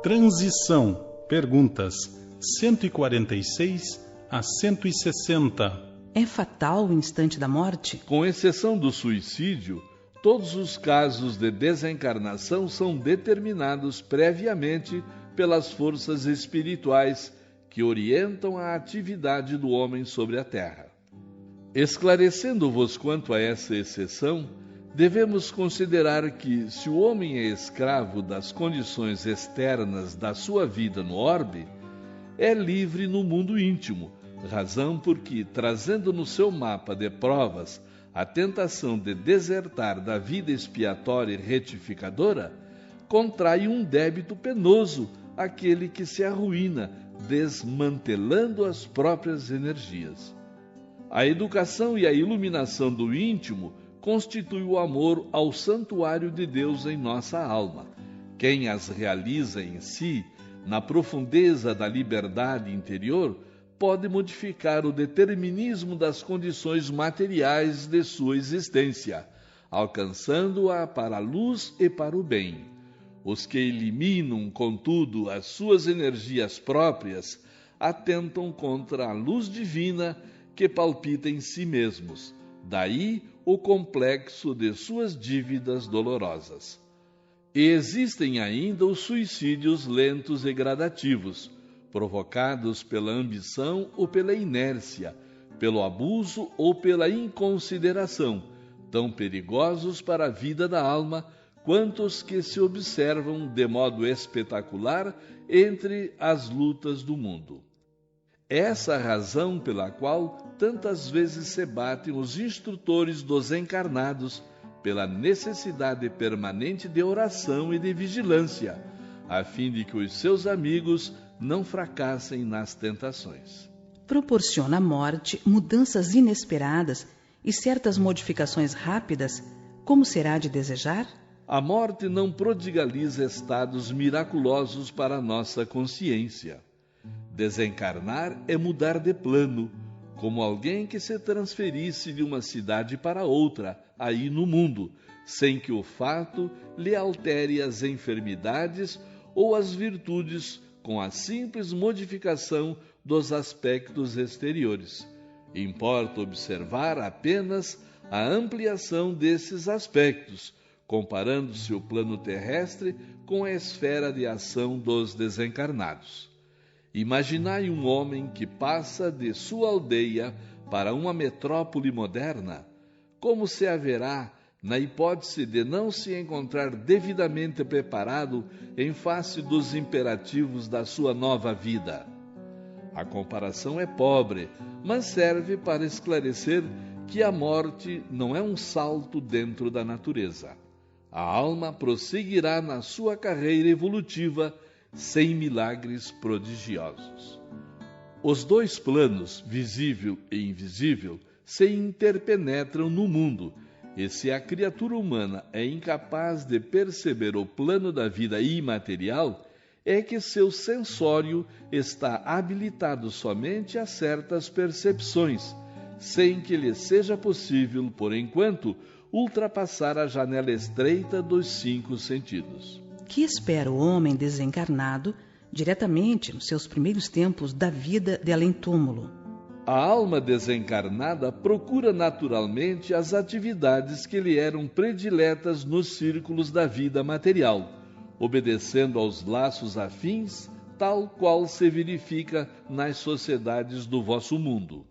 Transição. Perguntas 146 a 160. É fatal o instante da morte? Com exceção do suicídio, todos os casos de desencarnação são determinados previamente pelas forças espirituais que orientam a atividade do homem sobre a Terra. Esclarecendo-vos quanto a essa exceção, devemos considerar que, se o homem é escravo das condições externas da sua vida no orbe, é livre no mundo íntimo, razão porque, trazendo no seu mapa de provas a tentação de desertar da vida expiatória e retificadora, contrai um débito penoso àquele que se arruína, desmantelando as próprias energias. A educação e a iluminação do íntimo constitui o amor ao santuário de Deus em nossa alma. Quem as realiza em si, na profundeza da liberdade interior, pode modificar o determinismo das condições materiais de sua existência, alcançando-a para a luz e para o bem. Os que eliminam, contudo, as suas energias próprias, atentam contra a luz divina que palpita em si mesmos. Daí o complexo de suas dívidas dolorosas. E existem ainda os suicídios lentos e gradativos, provocados pela ambição ou pela inércia, pelo abuso ou pela inconsideração, tão perigosos para a vida da alma quanto os que se observam de modo espetacular entre as lutas do mundo. Essa a razão pela qual tantas vezes se batem os instrutores dos encarnados pela necessidade permanente de oração e de vigilância, a fim de que os seus amigos não fracassem nas tentações. Proporciona a morte mudanças inesperadas e certas modificações rápidas, como será de desejar? A morte não prodigaliza estados miraculosos para a nossa consciência. Desencarnar é mudar de plano, como alguém que se transferisse de uma cidade para outra, aí no mundo, sem que o fato lhe altere as enfermidades ou as virtudes com a simples modificação dos aspectos exteriores. Importa observar apenas a ampliação desses aspectos, comparando-se o plano terrestre com a esfera de ação dos desencarnados. Imaginai um homem que passa de sua aldeia para uma metrópole moderna. Como se haverá, na hipótese de não se encontrar devidamente preparado em face dos imperativos da sua nova vida? A comparação é pobre, mas serve para esclarecer que a morte não é um salto dentro da natureza. A alma prosseguirá na sua carreira evolutiva sem milagres prodigiosos. Os dois planos, visível e invisível, se interpenetram no mundo, e se a criatura humana é incapaz de perceber o plano da vida imaterial, é que seu sensório está habilitado somente a certas percepções, sem que lhe seja possível, por enquanto, ultrapassar a janela estreita dos 5 sentidos. Que espera o homem desencarnado diretamente nos seus primeiros tempos da vida de além-túmulo? A alma desencarnada procura naturalmente as atividades que lhe eram prediletas nos círculos da vida material, obedecendo aos laços afins, tal qual se verifica nas sociedades do vosso mundo.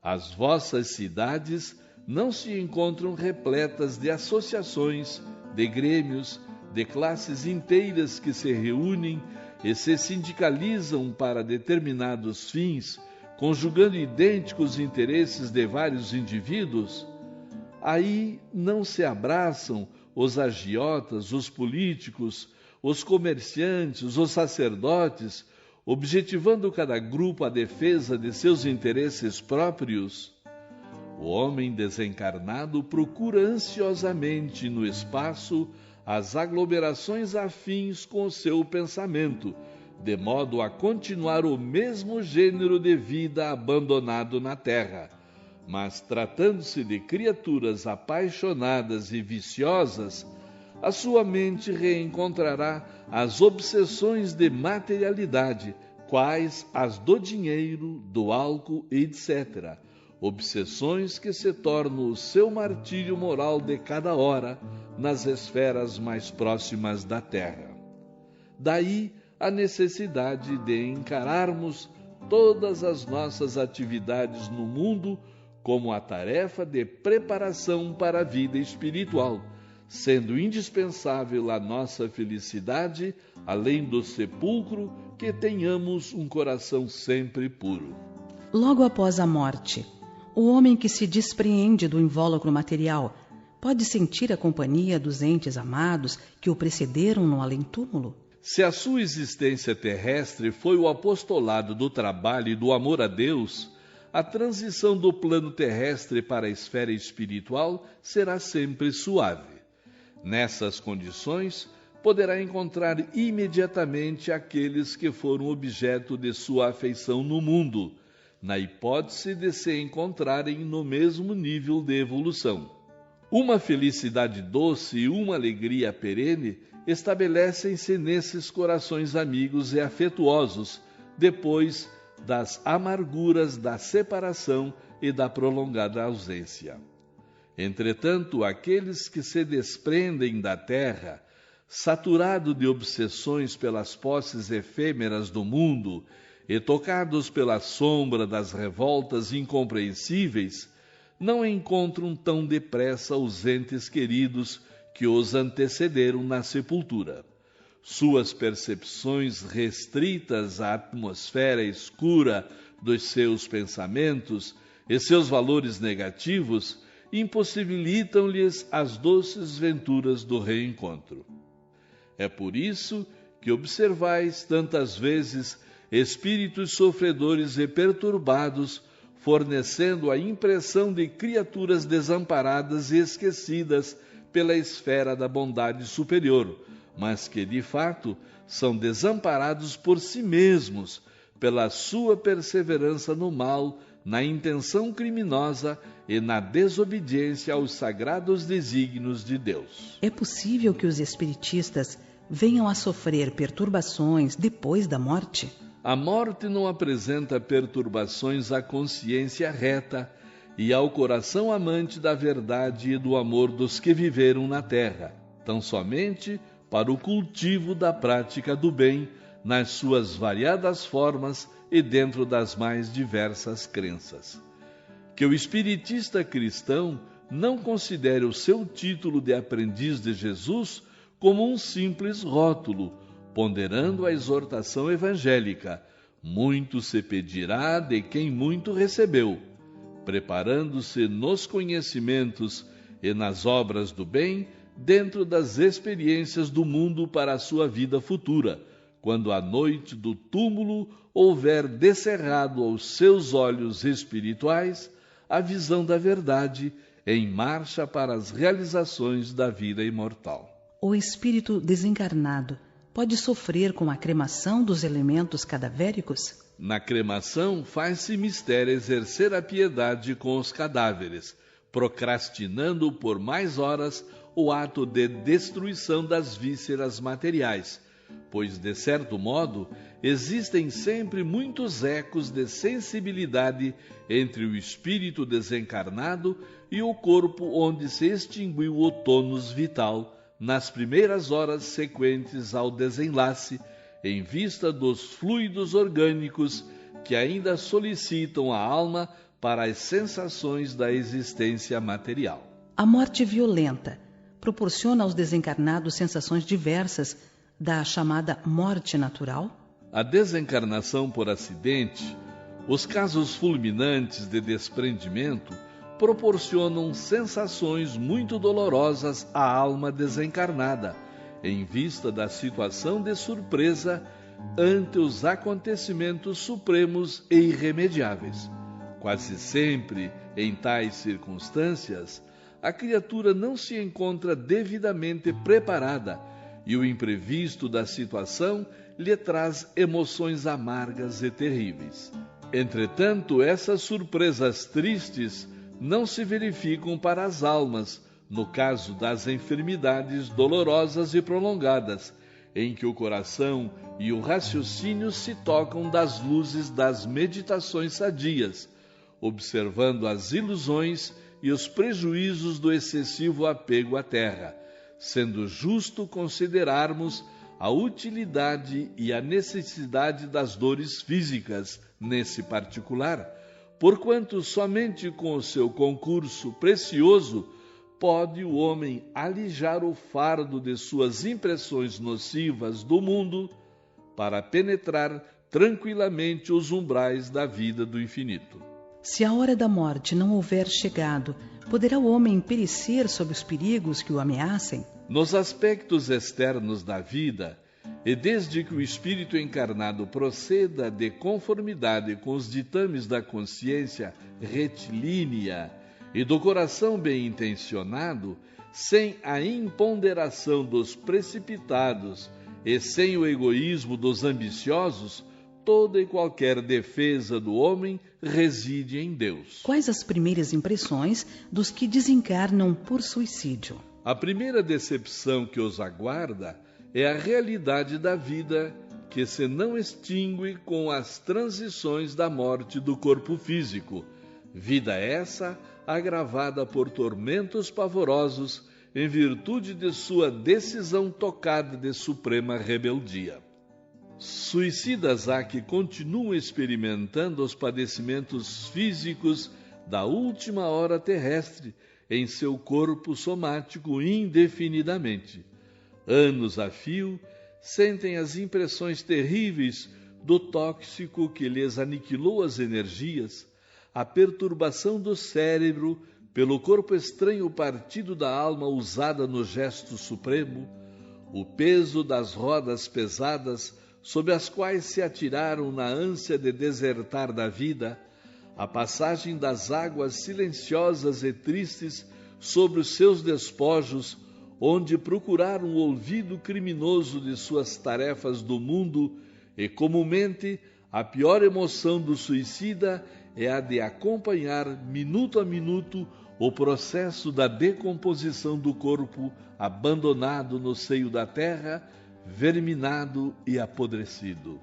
As vossas cidades não se encontram repletas de associações, de grêmios, de classes inteiras que se reúnem e se sindicalizam para determinados fins, conjugando idênticos interesses de vários indivíduos? Aí não se abraçam os agiotas, os políticos, os comerciantes, os sacerdotes, objetivando cada grupo a defesa de seus interesses próprios? O homem desencarnado procura ansiosamente no espaço as aglomerações afins com o seu pensamento, de modo a continuar o mesmo gênero de vida abandonado na terra. Mas, tratando-se de criaturas apaixonadas e viciosas, A sua mente reencontrará as obsessões de materialidade, quais as do dinheiro, do álcool, etc. Obsessões que se tornam o seu martírio moral de cada hora nas esferas mais próximas da Terra. Daí a necessidade de encararmos todas as nossas atividades no mundo como a tarefa de preparação para a vida espiritual, sendo indispensável à nossa felicidade, além do sepulcro, que tenhamos um coração sempre puro. Logo após a morte, o homem que se despreende do invólucro material pode sentir a companhia dos entes amados que o precederam no além-túmulo? Se a sua existência terrestre foi o apostolado do trabalho e do amor a Deus, a transição do plano terrestre para a esfera espiritual será sempre suave. Nessas condições, poderá encontrar imediatamente aqueles que foram objeto de sua afeição no mundo, na hipótese de se encontrarem no mesmo nível de evolução. Uma felicidade doce e uma alegria perene estabelecem-se nesses corações amigos e afetuosos, depois das amarguras da separação e da prolongada ausência. Entretanto, aqueles que se desprendem da terra, saturados de obsessões pelas posses efêmeras do mundo e tocados pela sombra das revoltas incompreensíveis, não encontram tão depressa os entes queridos que os antecederam na sepultura. Suas percepções restritas à atmosfera escura dos seus pensamentos e seus valores negativos impossibilitam-lhes as doces venturas do reencontro. É por isso que observais tantas vezes espíritos sofredores e perturbados fornecendo a impressão de criaturas desamparadas e esquecidas pela esfera da bondade superior, mas que, de fato, são desamparados por si mesmos, pela sua perseverança no mal, na intenção criminosa e na desobediência aos sagrados desígnios de Deus. É possível que os espiritistas venham a sofrer perturbações depois da morte? A morte não apresenta perturbações à consciência reta e ao coração amante da verdade e do amor dos que viveram na terra, tão somente para o cultivo da prática do bem nas suas variadas formas e dentro das mais diversas crenças. Que o espiritista cristão não considere o seu título de aprendiz de Jesus como um simples rótulo, ponderando a exortação evangélica: muito se pedirá de quem muito recebeu, preparando-se nos conhecimentos e nas obras do bem, dentro das experiências do mundo para a sua vida futura, quando a noite do túmulo houver descerrado aos seus olhos espirituais a visão da verdade, em marcha para as realizações da vida imortal. O espírito desencarnado pode sofrer com a cremação dos elementos cadavéricos? Na cremação, faz-se mistério exercer a piedade com os cadáveres, procrastinando por mais horas o ato de destruição das vísceras materiais, pois, de certo modo, existem sempre muitos ecos de sensibilidade entre o espírito desencarnado e o corpo onde se extinguiu o tônus vital nas primeiras horas sequentes ao desenlace, em vista dos fluidos orgânicos que ainda solicitam a alma para as sensações da existência material. A morte violenta proporciona aos desencarnados sensações diversas da chamada morte natural? A desencarnação por acidente, os casos fulminantes de desprendimento, proporcionam sensações muito dolorosas à alma desencarnada, em vista da situação de surpresa ante os acontecimentos supremos e irremediáveis. Quase sempre, em tais circunstâncias, a criatura não se encontra devidamente preparada e o imprevisto da situação lhe traz emoções amargas e terríveis. Entretanto, essas surpresas tristes não se verificam para as almas, no caso das enfermidades dolorosas e prolongadas, em que o coração e o raciocínio se tocam das luzes das meditações sadias, observando as ilusões e os prejuízos do excessivo apego à terra, sendo justo considerarmos a utilidade e a necessidade das dores físicas nesse particular, porquanto somente com o seu concurso precioso pode o homem alijar o fardo de suas impressões nocivas do mundo para penetrar tranquilamente os umbrais da vida do infinito. Se a hora da morte não houver chegado, poderá o homem perecer sob os perigos que o ameacem? Nos aspectos externos da vida, e desde que o espírito encarnado proceda de conformidade com os ditames da consciência retilínea e do coração bem intencionado, sem a imponderação dos precipitados e sem o egoísmo dos ambiciosos, toda e qualquer defesa do homem reside em Deus. Quais as primeiras impressões dos que desencarnam por suicídio? A primeira decepção que os aguarda é a realidade da vida, que se não extingue com as transições da morte do corpo físico. Vida essa agravada por tormentos pavorosos em virtude de sua decisão tocada de suprema rebeldia. Suicidas há que continuam experimentando os padecimentos físicos da última hora terrestre em seu corpo somático indefinidamente. Anos a fio, sentem as impressões terríveis do tóxico que lhes aniquilou as energias, a perturbação do cérebro pelo corpo estranho partido da alma usada no gesto supremo, o peso das rodas pesadas sob as quais se atiraram na ânsia de desertar da vida, a passagem das águas silenciosas e tristes sobre os seus despojos, onde procuraram o olvido criminoso de suas tarefas do mundo, e comumente a pior emoção do suicida é a de acompanhar minuto a minuto o processo da decomposição do corpo abandonado no seio da terra, verminado e apodrecido.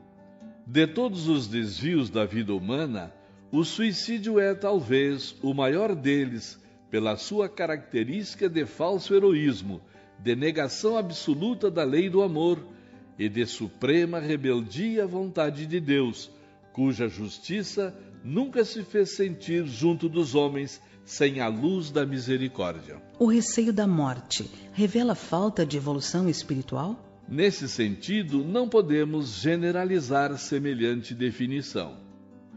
De todos os desvios da vida humana, o suicídio é talvez o maior deles, pela sua característica de falso heroísmo, de negação absoluta da lei do amor e de suprema rebeldia à vontade de Deus, cuja justiça nunca se fez sentir junto dos homens sem a luz da misericórdia. O receio da morte revela falta de evolução espiritual? Nesse sentido, não podemos generalizar semelhante definição.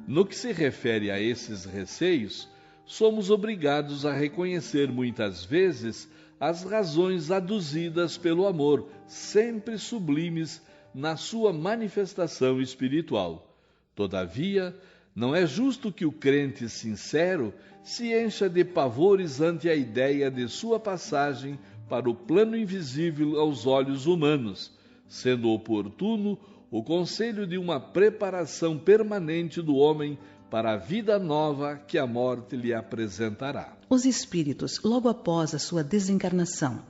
No que se refere a esses receios, somos obrigados a reconhecer muitas vezes as razões aduzidas pelo amor, sempre sublimes na sua manifestação espiritual. Todavia, não é justo que o crente sincero se encha de pavores ante a ideia de sua passagem para o plano invisível aos olhos humanos, sendo oportuno o conselho de uma preparação permanente do homem para a vida nova que a morte lhe apresentará. Os espíritos, logo após a sua desencarnação,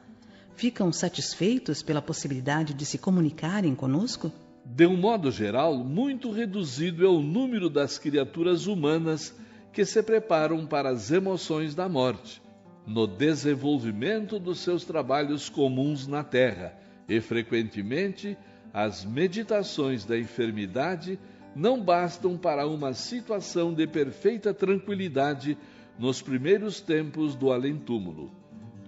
ficam satisfeitos pela possibilidade de se comunicarem conosco? De um modo geral, muito reduzido é o número das criaturas humanas que se preparam para as emoções da morte, no desenvolvimento dos seus trabalhos comuns na terra, e frequentemente as meditações da enfermidade não bastam para uma situação de perfeita tranquilidade nos primeiros tempos do além-túmulo.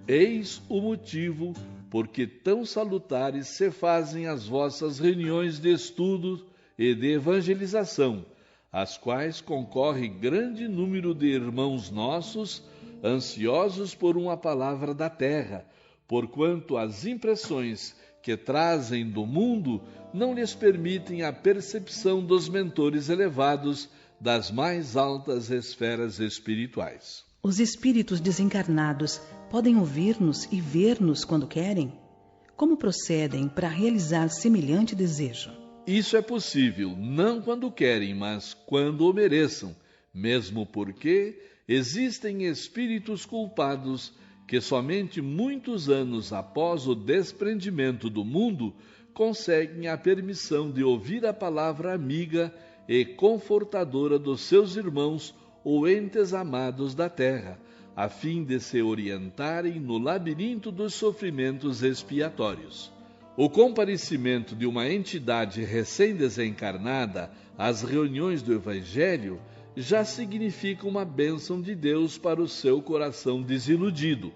Eis o motivo por que tão salutares se fazem as vossas reuniões de estudo e de evangelização, às quais concorre grande número de irmãos nossos, ansiosos por uma palavra da terra, porquanto as impressões que trazem do mundo não lhes permitem a percepção dos mentores elevados das mais altas esferas espirituais. Os espíritos desencarnados podem ouvir-nos e ver-nos quando querem? Como procedem para realizar semelhante desejo? Isso é possível, não quando querem, mas quando o mereçam, mesmo porque existem espíritos culpados que somente muitos anos após o desprendimento do mundo conseguem a permissão de ouvir a palavra amiga e confortadora dos seus irmãos ou entes amados da terra, a fim de se orientarem no labirinto dos sofrimentos expiatórios. O comparecimento de uma entidade recém-desencarnada às reuniões do Evangelho já significa uma bênção de Deus para o seu coração desiludido,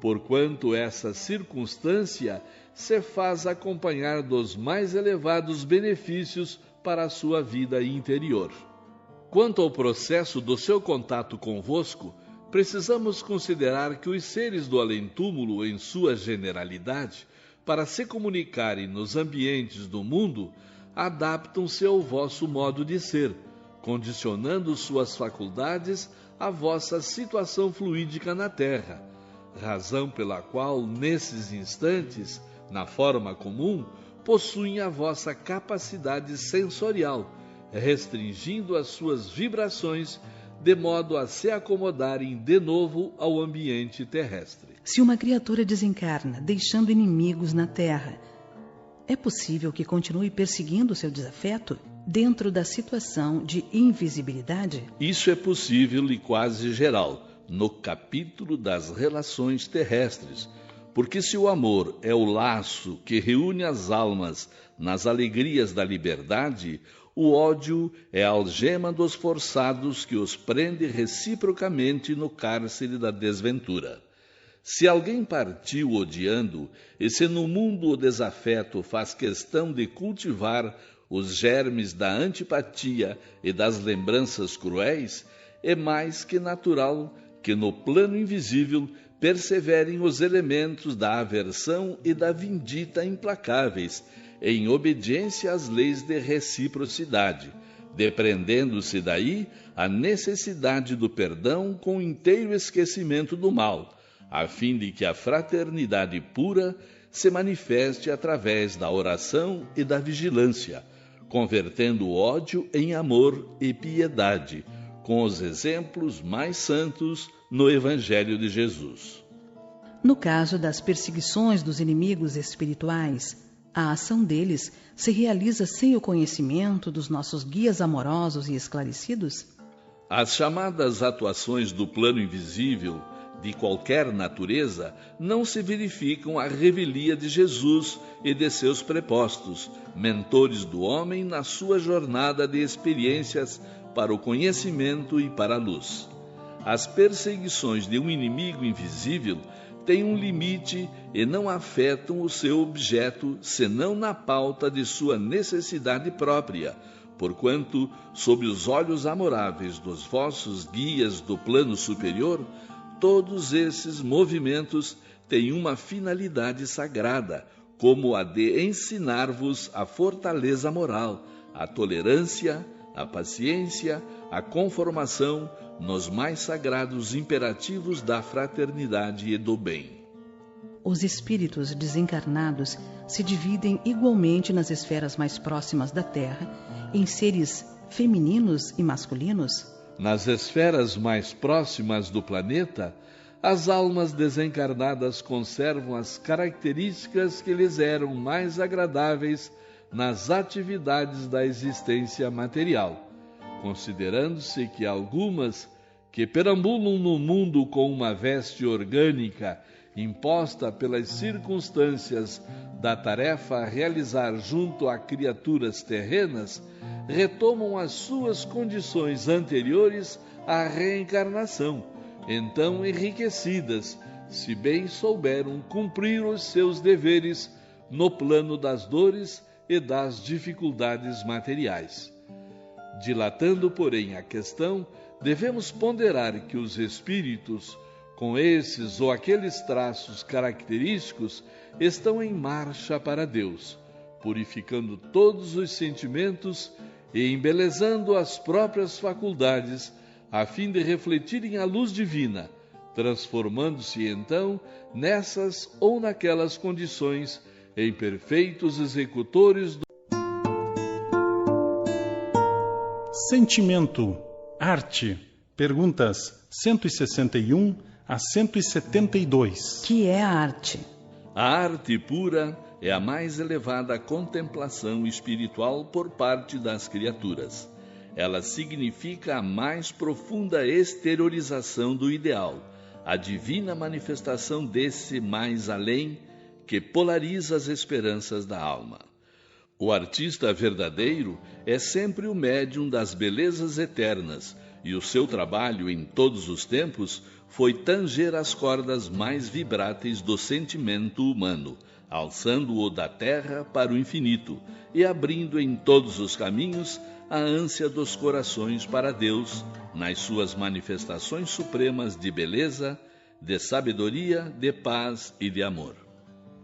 porquanto essa circunstância se faz acompanhar dos mais elevados benefícios para a sua vida interior. Quanto ao processo do seu contato convosco, precisamos considerar que os seres do além-túmulo, em sua generalidade, para se comunicarem nos ambientes do mundo, adaptam-se ao vosso modo de ser, condicionando suas faculdades à vossa situação fluídica na Terra, razão pela qual, nesses instantes, na forma comum, possuem a vossa capacidade sensorial, restringindo as suas vibrações de modo a se acomodarem de novo ao ambiente terrestre. Se uma criatura desencarna, deixando inimigos na Terra, é possível que continue perseguindo seu desafeto dentro da situação de invisibilidade? Isso é possível e quase geral, no capítulo das relações terrestres, porque se o amor é o laço que reúne as almas nas alegrias da liberdade, o ódio é a algema dos forçados que os prende reciprocamente no cárcere da desventura. Se alguém partiu odiando, e se no mundo o desafeto faz questão de cultivar os germes da antipatia e das lembranças cruéis, é mais que natural que no plano invisível perseverem os elementos da aversão e da vindita implacáveis, em obediência às leis de reciprocidade, depreendendo-se daí a necessidade do perdão com inteiro esquecimento do mal, a fim de que a fraternidade pura se manifeste através da oração e da vigilância, convertendo o ódio em amor e piedade, com os exemplos mais santos no Evangelho de Jesus. No caso das perseguições dos inimigos espirituais, a ação deles se realiza sem o conhecimento dos nossos guias amorosos e esclarecidos? As chamadas atuações do plano invisível, de qualquer natureza, não se verificam à revelia de Jesus e de seus prepostos, mentores do homem na sua jornada de experiências para o conhecimento e para a luz. As perseguições de um inimigo invisível têm um limite e não afetam o seu objeto, senão na pauta de sua necessidade própria, porquanto, sob os olhos amoráveis dos vossos guias do plano superior, todos esses movimentos têm uma finalidade sagrada, como a de ensinar-vos a fortaleza moral, a tolerância, a paciência, a conformação nos mais sagrados imperativos da fraternidade e do bem. Os espíritos desencarnados se dividem igualmente nas esferas mais próximas da Terra, em seres femininos e masculinos? Nas esferas mais próximas do planeta, as almas desencarnadas conservam as características que lhes eram mais agradáveis nas atividades da existência material, considerando-se que algumas que perambulam no mundo com uma veste orgânica imposta pelas circunstâncias da tarefa a realizar junto a criaturas terrenas, retomam as suas condições anteriores à reencarnação, então enriquecidas, se bem souberam cumprir os seus deveres no plano das dores e das dificuldades materiais. Dilatando, porém, a questão, devemos ponderar que os espíritos, com esses ou aqueles traços característicos, estão em marcha para Deus, purificando todos os sentimentos e embelezando as próprias faculdades, a fim de refletirem a luz divina, transformando-se então nessas ou naquelas condições em perfeitos executores do Sentimento, arte. Perguntas 161 A 172. Que é a arte? A arte pura é a mais elevada contemplação espiritual por parte das criaturas. Ela significa a mais profunda exteriorização do ideal, a divina manifestação desse mais além que polariza as esperanças da alma. O artista verdadeiro é sempre o médium das belezas eternas, e o seu trabalho em todos os tempos foi tanger as cordas mais vibráteis do sentimento humano, alçando-o da terra para o infinito e abrindo em todos os caminhos a ânsia dos corações para Deus, nas suas manifestações supremas de beleza, de sabedoria, de paz e de amor.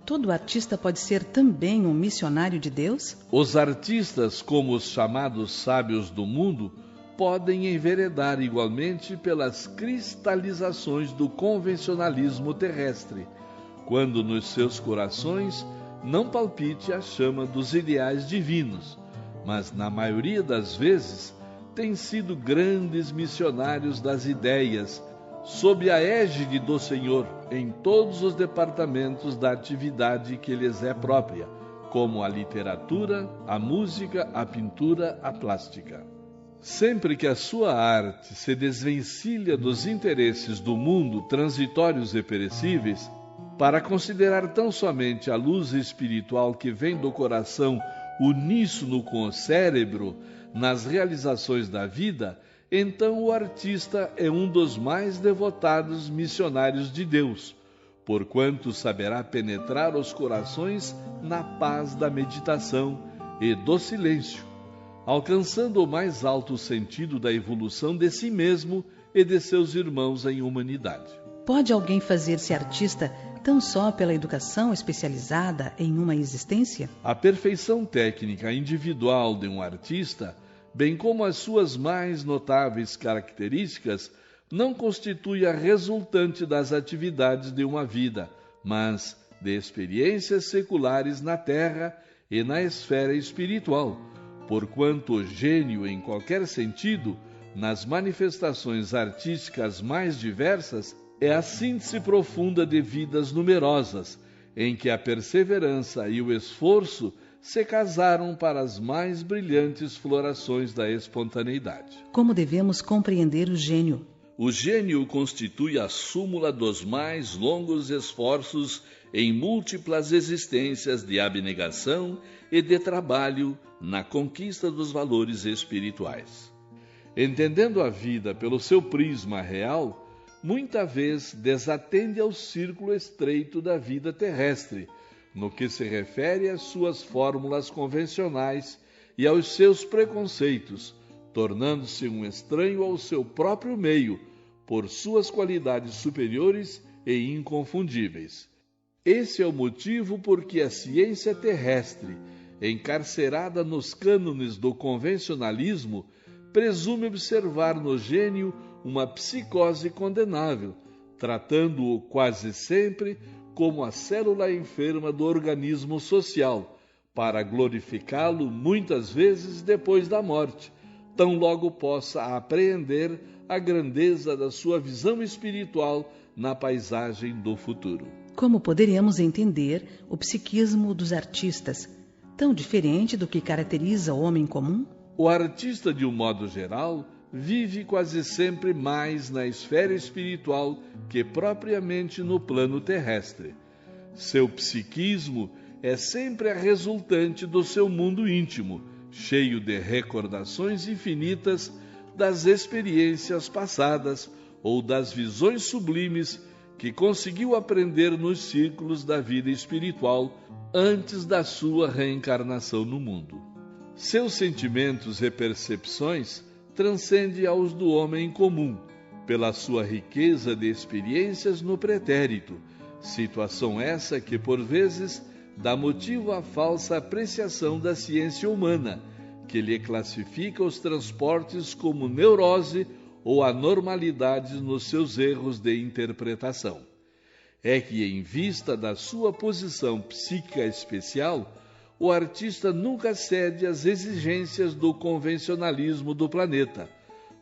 Todo artista pode ser também um missionário de Deus? Os artistas, como os chamados sábios do mundo, podem enveredar igualmente pelas cristalizações do convencionalismo terrestre, quando nos seus corações não palpite a chama dos ideais divinos, mas na maioria das vezes têm sido grandes missionários das ideias, sob a égide do Senhor em todos os departamentos da atividade que lhes é própria, como a literatura, a música, a pintura, a plástica. Sempre que a sua arte se desvencilha dos interesses do mundo transitórios e perecíveis, para considerar tão somente a luz espiritual que vem do coração uníssono com o cérebro nas realizações da vida, então o artista é um dos mais devotados missionários de Deus, porquanto saberá penetrar os corações na paz da meditação e do silêncio, alcançando o mais alto sentido da evolução de si mesmo e de seus irmãos em humanidade. Pode alguém fazer-se artista tão só pela educação especializada em uma existência? A perfeição técnica individual de um artista, bem como as suas mais notáveis características, não constitui a resultante das atividades de uma vida, mas de experiências seculares na terra e na esfera espiritual, porquanto o gênio, em qualquer sentido, nas manifestações artísticas mais diversas, é a síntese profunda de vidas numerosas, em que a perseverança e o esforço se casaram para as mais brilhantes florações da espontaneidade. Como devemos compreender o gênio? O gênio constitui a súmula dos mais longos esforços em múltiplas existências de abnegação e de trabalho na conquista dos valores espirituais. Entendendo a vida pelo seu prisma real, muita vez desatende ao círculo estreito da vida terrestre, no que se refere às suas fórmulas convencionais e aos seus preconceitos, tornando-se um estranho ao seu próprio meio, por suas qualidades superiores e inconfundíveis. Esse é o motivo por que a ciência terrestre, encarcerada nos cânones do convencionalismo, presume observar no gênio uma psicose condenável, tratando-o quase sempre como a célula enferma do organismo social, para glorificá-lo muitas vezes depois da morte, tão logo possa apreender a grandeza da sua visão espiritual na paisagem do futuro. Como poderíamos entender o psiquismo dos artistas, tão diferente do que caracteriza o homem comum? O artista, de um modo geral, vive quase sempre mais na esfera espiritual que propriamente no plano terrestre. Seu psiquismo é sempre a resultante do seu mundo íntimo, cheio de recordações infinitas das experiências passadas ou das visões sublimes que conseguiu aprender nos círculos da vida espiritual antes da sua reencarnação no mundo. Seus sentimentos e percepções transcendem aos do homem comum, pela sua riqueza de experiências no pretérito, situação essa que, por vezes, dá motivo à falsa apreciação da ciência humana, que lhe classifica os transportes como neurose ou anormalidades nos seus erros de interpretação. É que, em vista da sua posição psíquica especial, o artista nunca cede às exigências do convencionalismo do planeta,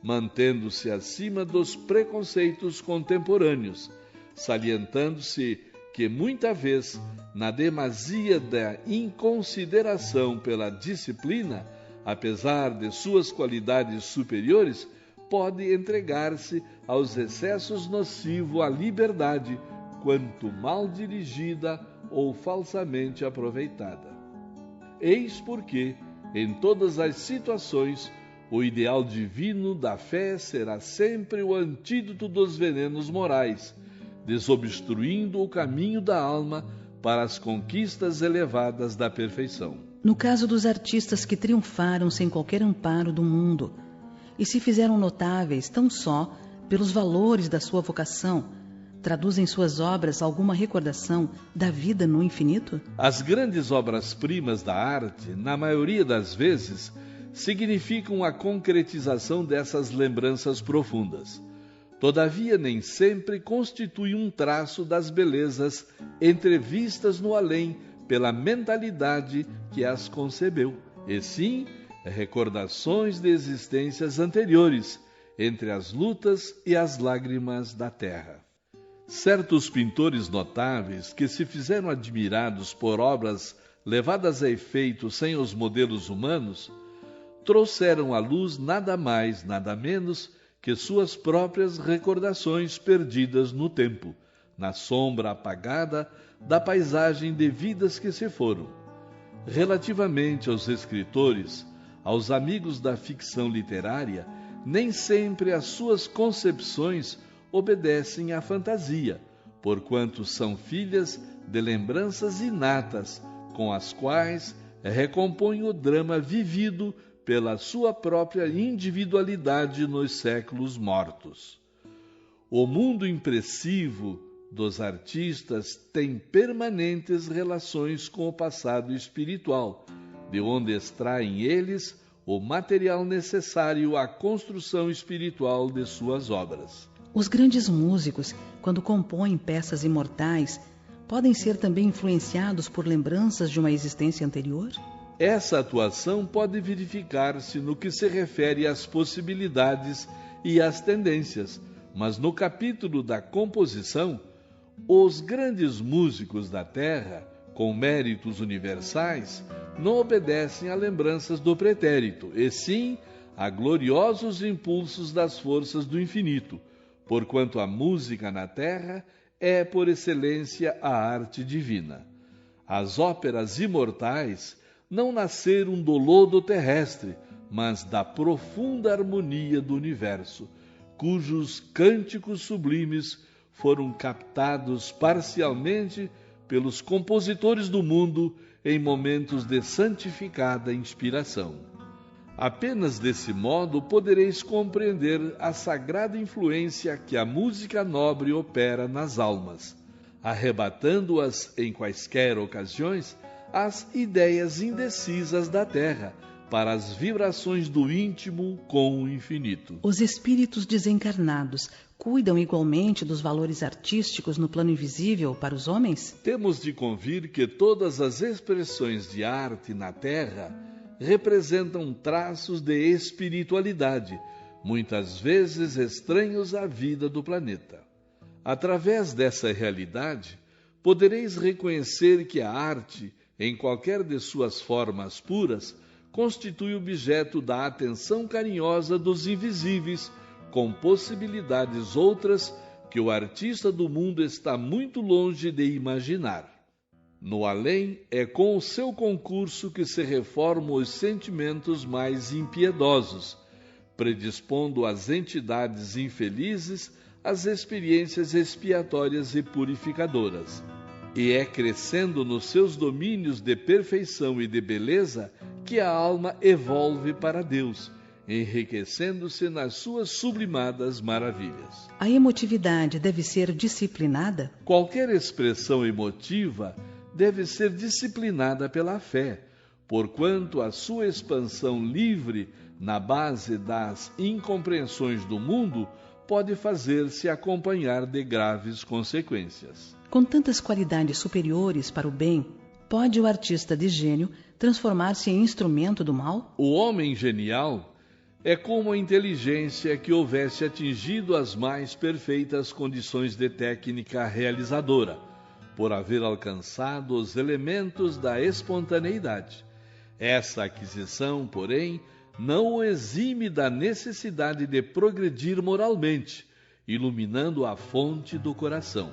mantendo-se acima dos preconceitos contemporâneos, salientando-se que, muita vez, na demasia da inconsideração pela disciplina, apesar de suas qualidades superiores, pode entregar-se aos excessos nocivos à liberdade, quanto mal dirigida ou falsamente aproveitada. Eis porque, em todas as situações, o ideal divino da fé será sempre o antídoto dos venenos morais, desobstruindo o caminho da alma para as conquistas elevadas da perfeição. No caso dos artistas que triunfaram sem qualquer amparo do mundo e se fizeram notáveis tão só pelos valores da sua vocação, traduzem suas obras alguma recordação da vida no infinito? As grandes obras-primas da arte, na maioria das vezes, significam a concretização dessas lembranças profundas. Todavia, nem sempre constitui um traço das belezas entrevistas no além pela mentalidade que as concebeu, e sim recordações de existências anteriores, entre as lutas e as lágrimas da terra. Certos pintores notáveis que se fizeram admirados por obras levadas a efeito sem os modelos humanos, trouxeram à luz nada mais, nada menos que suas próprias recordações perdidas no tempo, na sombra apagada da paisagem de vidas que se foram. Relativamente aos escritores, aos amigos da ficção literária, nem sempre as suas concepções obedecem à fantasia, porquanto são filhas de lembranças inatas, com as quais recompõem o drama vivido pela sua própria individualidade nos séculos mortos. O mundo impressivo dos artistas tem permanentes relações com o passado espiritual, de onde extraem eles o material necessário à construção espiritual de suas obras. Os grandes músicos, quando compõem peças imortais, podem ser também influenciados por lembranças de uma existência anterior? Essa atuação pode verificar-se no que se refere às possibilidades e às tendências, mas no capítulo da composição, os grandes músicos da Terra, com méritos universais, não obedecem a lembranças do pretérito, e sim a gloriosos impulsos das forças do infinito, porquanto a música na Terra é, por excelência, a arte divina. As óperas imortais não nasceram do lodo terrestre, mas da profunda harmonia do universo, cujos cânticos sublimes foram captados parcialmente pelos compositores do mundo em momentos de santificada inspiração. Apenas desse modo podereis compreender a sagrada influência que a música nobre opera nas almas, arrebatando-as em quaisquer ocasiões às ideias indecisas da terra, para as vibrações do íntimo com o infinito. Os espíritos desencarnados cuidam igualmente dos valores artísticos no plano invisível para os homens? Temos de convir que todas as expressões de arte na terra representam traços de espiritualidade, muitas vezes estranhos à vida do planeta. Através dessa realidade, podereis reconhecer que a arte, em qualquer de suas formas puras, constitui objeto da atenção carinhosa dos invisíveis, com possibilidades outras que o artista do mundo está muito longe de imaginar. No além, é com o seu concurso que se reformam os sentimentos mais impiedosos, predispondo as entidades infelizes às experiências expiatórias e purificadoras. E é crescendo nos seus domínios de perfeição e de beleza que a alma evolve para Deus, enriquecendo-se nas suas sublimadas maravilhas. A emotividade deve ser disciplinada? Qualquer expressão emotiva deve ser disciplinada pela fé, porquanto a sua expansão livre na base das incompreensões do mundo pode fazer-se acompanhar de graves consequências. Com tantas qualidades superiores para o bem, pode o artista de gênio transformar-se em instrumento do mal? O homem genial É como a inteligência que houvesse atingido as mais perfeitas condições de técnica realizadora, por haver alcançado os elementos da espontaneidade. Essa aquisição, porém, não o exime da necessidade de progredir moralmente, iluminando a fonte do coração.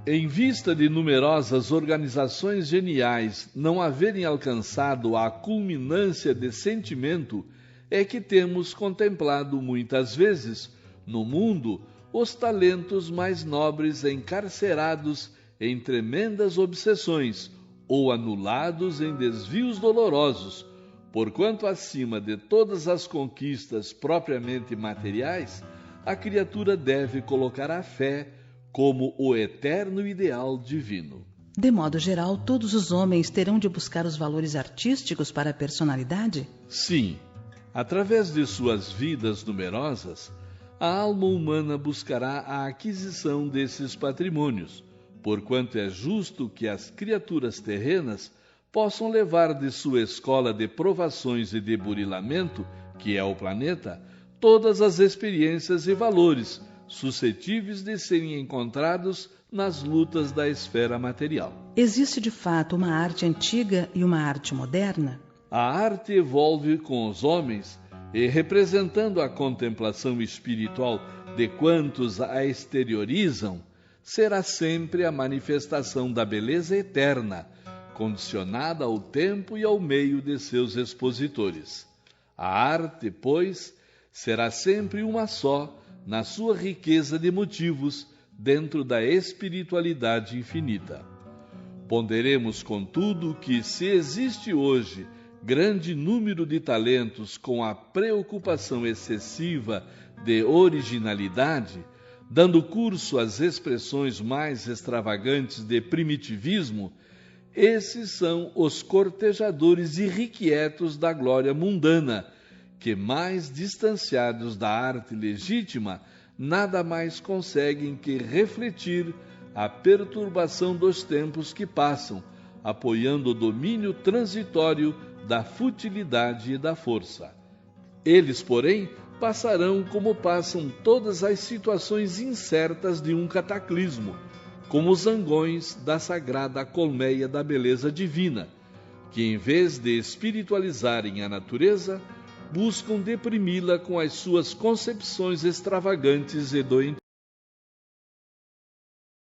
Em vista de numerosas organizações geniais não haverem alcançado a culminância de sentimento, é que temos contemplado muitas vezes, no mundo, os talentos mais nobres encarcerados em tremendas obsessões ou anulados em desvios dolorosos, porquanto acima de todas as conquistas propriamente materiais, a criatura deve colocar a fé como o eterno ideal divino. De modo geral, todos os homens terão de buscar os valores artísticos para a personalidade? Sim. Através de suas vidas numerosas, a alma humana buscará a aquisição desses patrimônios, porquanto é justo que as criaturas terrenas possam levar de sua escola de provações e de burilamento, que é o planeta, todas as experiências e valores suscetíveis de serem encontrados nas lutas da esfera material. Existe de fato uma arte antiga e uma arte moderna? A arte evolve com os homens e, representando a contemplação espiritual de quantos a exteriorizam, será sempre a manifestação da beleza eterna, condicionada ao tempo e ao meio de seus expositores. A arte, pois, será sempre uma só, na sua riqueza de motivos, dentro da espiritualidade infinita. Ponderemos, contudo, que se existe hoje grande número de talentos com a preocupação excessiva de originalidade, dando curso às expressões mais extravagantes de primitivismo, esses são os cortejadores irrequietos da glória mundana, que, mais distanciados da arte legítima, nada mais conseguem que refletir a perturbação dos tempos que passam, apoiando o domínio transitório da futilidade e da força. Eles, porém, passarão como passam todas as situações incertas de um cataclismo, como os zangões da sagrada colmeia da beleza divina, que, em vez de espiritualizarem a natureza, buscam deprimi-la com as suas concepções extravagantes e doentias.